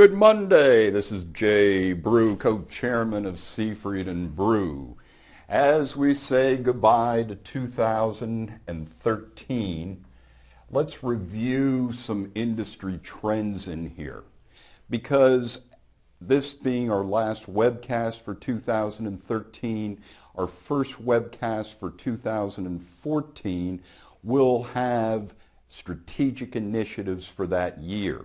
Good Monday. This is Jay Brew, co-chairman of Seafried and Brew. As we say goodbye to 2013, let's review some industry trends in here. Because this being our last webcast for 2013, our first webcast for 2014, we'll have strategic initiatives for that year.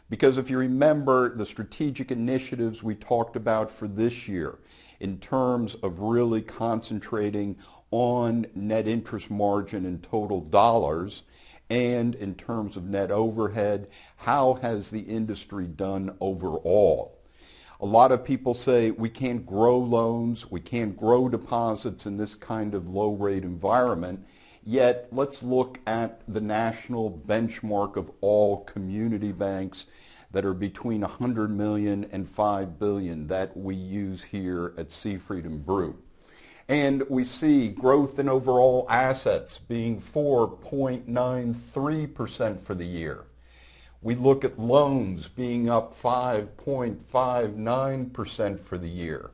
Because if you remember the strategic initiatives we talked about for this year in terms of really concentrating on net interest margin in total dollars and in terms of net overhead, how has the industry done overall? A lot of people say we can't grow loans, we can't grow deposits in this kind of low rate environment. Yet, let's look at the national benchmark of all community banks that are between 100 million and 5 billion that we use here at Seafried and Brew. And we see growth in overall assets being 4.93% for the year. We look at loans being up 5.59% for the year,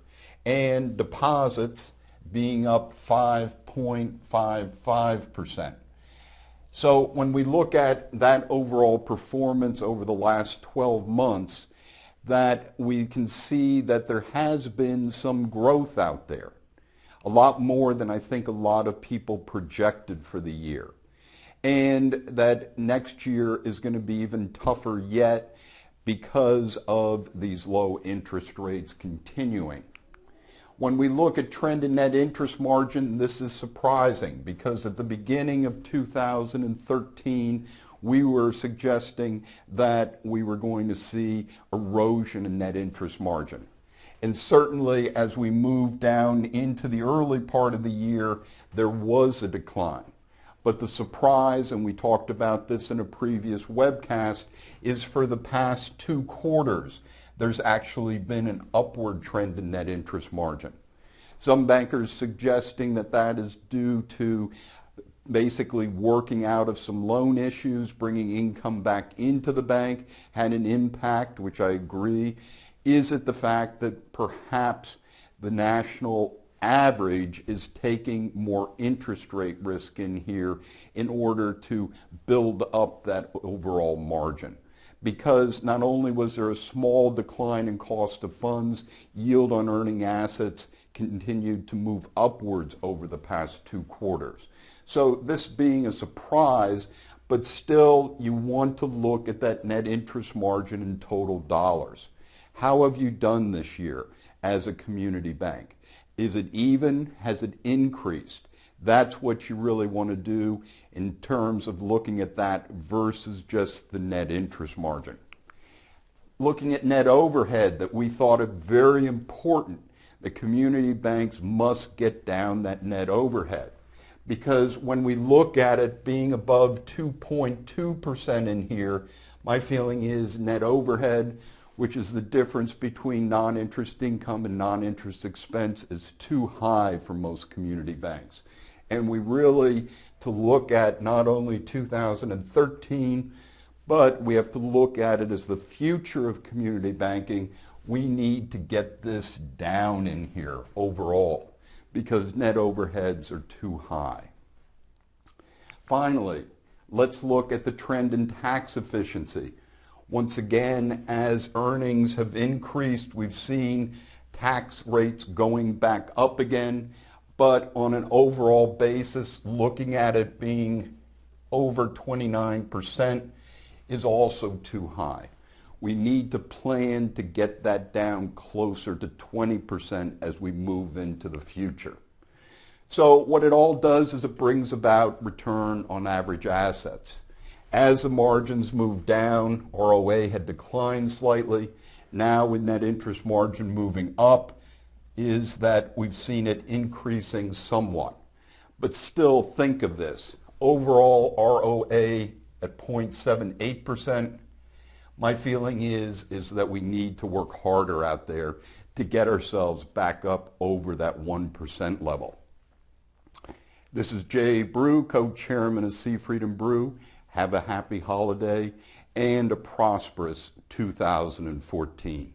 and deposits being up 5.55%. So when we look at that overall performance over the last 12 months, that we can see that there has been some growth out there. A lot more than I think a lot of people projected for the year. And that next year is going to be even tougher yet because of these low interest rates continuing. When we look at trend in net interest margin, this is surprising because at the beginning of 2013, we were suggesting that we were going to see erosion in net interest margin. And certainly as we moved down into the early part of the year, there was a decline. But the surprise, and we talked about this in a previous webcast, is for the past 2 quarters, there's actually been an upward trend in net interest margin. Some bankers suggesting that that is due to basically working out of some loan issues, bringing income back into the bank, had an impact, which I agree. Is it the fact that perhaps the national average is taking more interest rate risk in here in order to build up that overall margin? Because not only was there a small decline in cost of funds, yield on earning assets continued to move upwards over the past 2 quarters. So this being a surprise, but still you want to look at that net interest margin in total dollars. How have you done this year as a community bank? Is it even? Has it increased? That's what you really want to do in terms of looking at that versus just the net interest margin. Looking at net overhead, that we thought it very important. The community banks must get down that net overhead. Because when we look at it being above 2.2% in here, my feeling is net overhead, which is the difference between non-interest income and non-interest expense, is too high for most community banks. And we really, to look at not only 2013, but we have to look at it as the future of community banking. We need to get this down in here overall because net overheads are too high. Finally, let's look at the trend in tax efficiency. Once again, as earnings have increased, we've seen tax rates going back up again. But on an overall basis, looking at it being over 29% is also too high. We need to plan to get that down closer to 20% as we move into the future. So what it all does is it brings about return on average assets. As the margins move down, ROA had declined slightly. Now with net interest margin moving up, is that we've seen it increasing somewhat. But still think of this. Overall ROA at 0.78%. My feeling is that we need to work harder out there to get ourselves back up over that 1% level. This is Jay Brew, co-chairman of Seafried and Brew. Have a happy holiday, and a prosperous 2014.